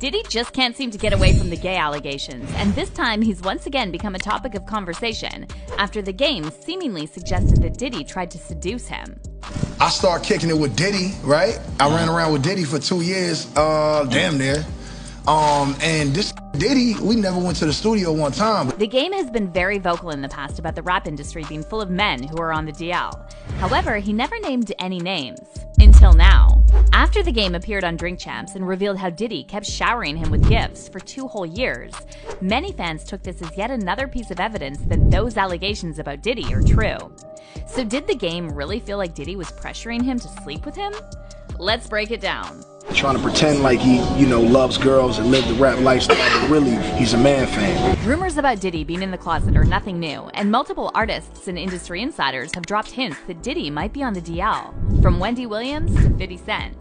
Diddy just can't seem to get away from the gay allegations, and this time he's once again become a topic of conversation after the game seemingly suggested that Diddy tried to seduce him. I started kicking it with Diddy, right? I ran around with Diddy for 2 years, damn near. And this Diddy, we never went to the studio one time. The game has been very vocal in the past about the rap industry being full of men who are on the DL. However, he never named any names. Until now. After the game appeared on Drink Champs and revealed how Diddy kept showering him with gifts for 2 whole years, many fans took this as yet another piece of evidence that those allegations about Diddy are true. So did the game really feel like Diddy was pressuring him to sleep with him? Let's break it down. Trying to pretend like he, loves girls and live the rap lifestyle, but really, he's a man fan. Rumors about Diddy being in the closet are nothing new, and multiple artists and industry insiders have dropped hints that Diddy might be on the DL, from Wendy Williams to 50 Cent.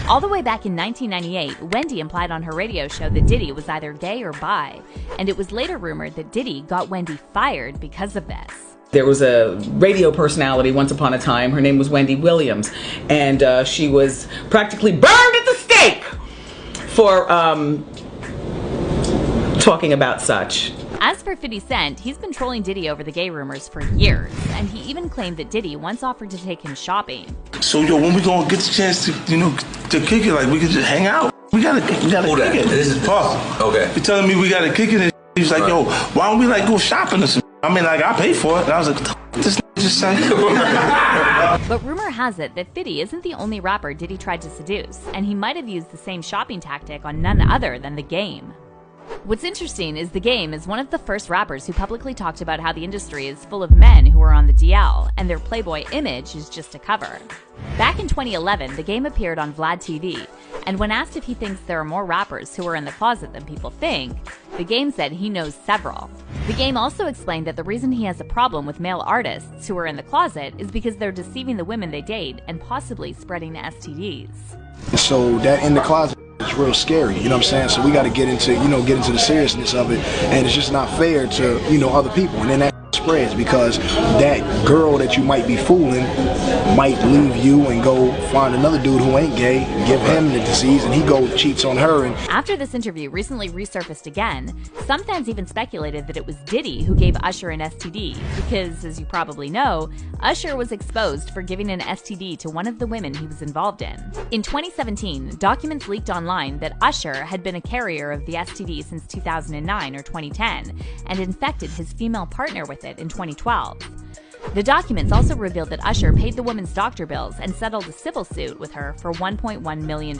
All the way back in 1998, Wendy implied on her radio show that Diddy was either gay or bi, and it was later rumored that Diddy got Wendy fired because of this. There was a radio personality once upon a time, her name was Wendy Williams, and she was practically burned at the stake for talking about such. As for 50 Cent, he's been trolling Diddy over the gay rumors for years, and he even claimed that Diddy once offered to take him shopping. So when we gonna get the chance to, to kick it, like we could just hang out? We gotta kick it. This is possible. Okay. You're telling me we gotta kick it, and he's like, yo, why don't we go shopping or something? I mean, I paid for it. And I was like, what this just say? But rumor has it that 50 isn't the only rapper Diddy tried to seduce, and he might have used the same shopping tactic on none other than The Game. What's interesting is The Game is one of the first rappers who publicly talked about how the industry is full of men who are on the DL, and their Playboy image is just a cover. Back in 2011, The Game appeared on Vlad TV, and when asked if he thinks there are more rappers who are in the closet than people think, The Game said he knows several. The Game also explained that the reason he has a problem with male artists who are in the closet is because they're deceiving the women they date and possibly spreading STDs. So that in the closet is real scary, you know what I'm saying? So we got to get into, get into the seriousness of it, and it's just not fair to, other people. And then that spreads because that girl that you might be fooling might leave you and go find another dude who ain't gay, give him the disease, and he cheats on her. And after this interview recently resurfaced again, some fans even speculated that it was Diddy who gave Usher an STD because, as you probably know, Usher was exposed for giving an STD to one of the women he was involved in. In 2017, documents leaked online that Usher had been a carrier of the STD since 2009 or 2010 and infected his female partner with it in 2012. The documents also revealed that Usher paid the woman's doctor bills and settled a civil suit with her for $1.1 million.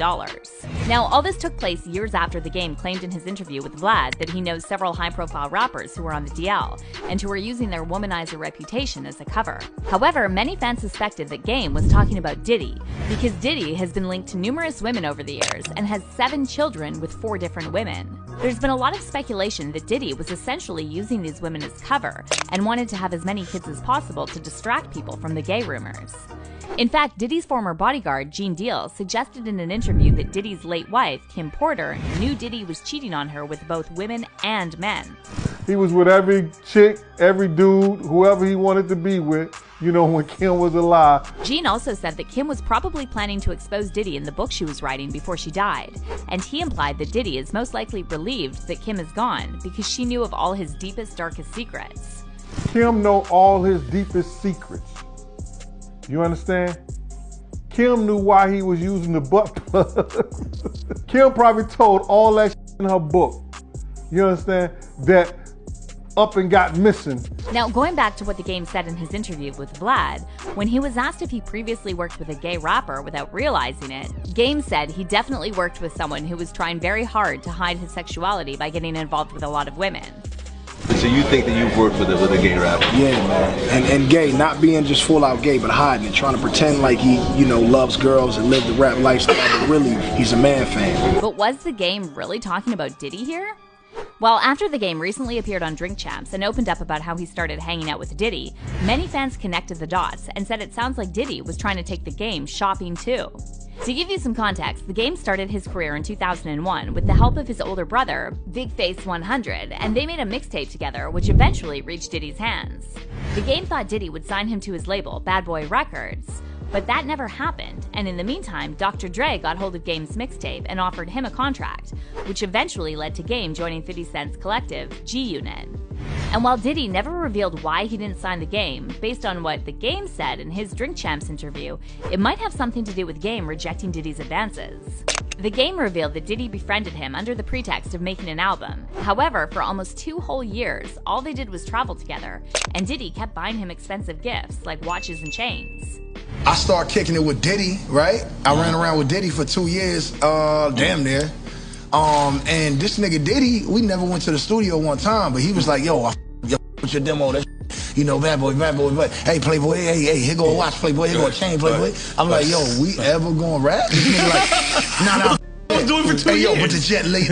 Now, all this took place years after The Game claimed in his interview with Vlad that he knows several high-profile rappers who are on the DL and who are using their womanizer reputation as a cover. However, many fans suspected that Game was talking about Diddy because Diddy has been linked to numerous women over the years and has 7 children with 4 different women. There's been a lot of speculation that Diddy was essentially using these women as cover and wanted to have as many kids as possible to distract people from the gay rumors. In fact, Diddy's former bodyguard, Gene Deal, suggested in an interview that Diddy's late wife, Kim Porter, knew Diddy was cheating on her with both women and men. He was with every chick, every dude, whoever he wanted to be with, when Kim was alive. Gene also said that Kim was probably planning to expose Diddy in the book she was writing before she died, and he implied that Diddy is most likely relieved that Kim is gone because she knew of all his deepest, darkest secrets. Kim know all his deepest secrets. You understand? Kim knew why he was using the butt plug. Kim probably told all that in her book. You understand? That up and got missing. Now, going back to what The Game said in his interview with Vlad, when he was asked if he previously worked with a gay rapper without realizing it, Game said he definitely worked with someone who was trying very hard to hide his sexuality by getting involved with a lot of women. So you think that you've worked with a gay rapper? Yeah, man. And gay, not being just full out gay, but hiding it, trying to pretend like he, loves girls and live the rap lifestyle, but really, he's a man fan. But was The Game really talking about Diddy here? Well, after The Game recently appeared on Drink Champs and opened up about how he started hanging out with Diddy, many fans connected the dots and said it sounds like Diddy was trying to take The Game shopping too. To give you some context, The Game started his career in 2001 with the help of his older brother, Big Face 100, and they made a mixtape together, which eventually reached Diddy's hands. The Game thought Diddy would sign him to his label, Bad Boy Records, But that never happened, and in the meantime, Dr. Dre got hold of Game's mixtape and offered him a contract, which eventually led to Game joining 50 Cent's collective, G-Unit. And while Diddy never revealed why he didn't sign the Game, based on what the Game said in his Drink Champs interview, it might have something to do with Game rejecting Diddy's advances. The Game revealed that Diddy befriended him under the pretext of making an album. However, for almost 2 whole years, all they did was travel together, and Diddy kept buying him expensive gifts like watches and chains. I started kicking it with Diddy, right? I ran around with Diddy for 2 years, damn near. And this nigga Diddy, we never went to the studio one time, but he was like, yo, I with your demo, that you know, bad boy, but hey, Playboy, hey, here go a watch, Playboy, here go a chain, Playboy. I'm like, yo, we ever gonna rap? This nigga like, nah. I was doing it for 2 years. Yo, but the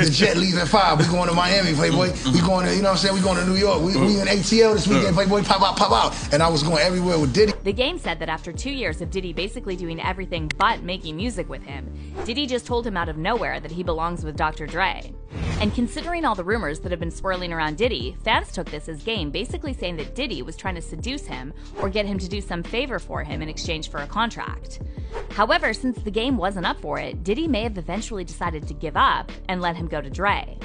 jet leaves at 5. We going to Miami, Playboy. We going to, you know what I'm saying? We going to New York. We in ATL this weekend, Playboy. Pop out. And I was going everywhere with Diddy. The Game said that after 2 years of Diddy basically doing everything but making music with him, Diddy just told him out of nowhere that he belongs with Dr. Dre. And considering all the rumors that have been swirling around Diddy, fans took this as Game basically saying that Diddy was trying to seduce him or get him to do some favor for him in exchange for a contract. However, since the Game wasn't up for it, Diddy may have eventually decided to give up and let him go to Dre.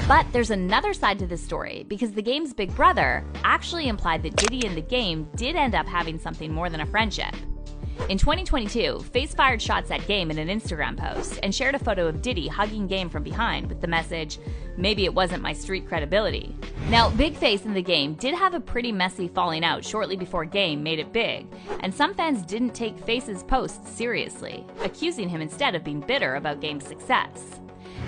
But there's another side to this story, because the Game's big brother actually implied that Diddy and the Game did end up having something more than a friendship. In 2022, Face fired shots at Game in an Instagram post and shared a photo of Diddy hugging Game from behind with the message, "Maybe it wasn't my street credibility." Now, Big Face and the Game did have a pretty messy falling out shortly before Game made it big, and some fans didn't take Face's posts seriously, accusing him instead of being bitter about Game's success.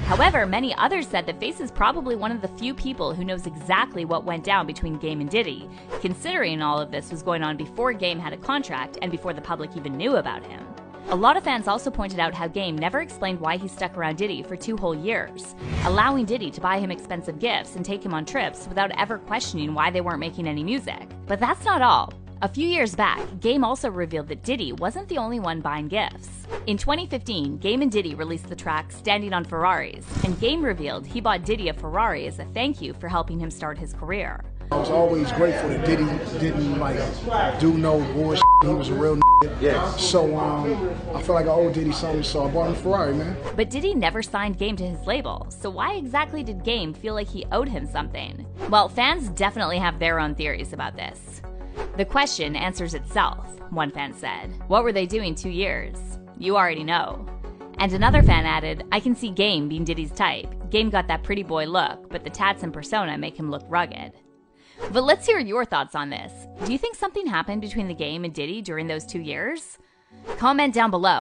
However, many others said that Face is probably one of the few people who knows exactly what went down between Game and Diddy, considering all of this was going on before Game had a contract and before the public even knew about him. A lot of fans also pointed out how Game never explained why he stuck around Diddy for 2 whole years, allowing Diddy to buy him expensive gifts and take him on trips without ever questioning why they weren't making any music. But that's not all. A few years back, Game also revealed that Diddy wasn't the only one buying gifts. In 2015, Game and Diddy released the track Standing on Ferraris, and Game revealed he bought Diddy a Ferrari as a thank you for helping him start his career. I was always grateful that Diddy didn't like do no bullshit. He was a real nigga. Yeah. So I feel like I owe Diddy something, so I bought him a Ferrari, man. But Diddy never signed Game to his label, so why exactly did Game feel like he owed him something? Well, fans definitely have their own theories about this. The question answers itself, one fan said. What were they doing 2 years? You already know. And another fan added, I can see Game being Diddy's type. Game got that pretty boy look, but the tats and persona make him look rugged. But let's hear your thoughts on this. Do you think something happened between the Game and Diddy during those 2 years? Comment down below.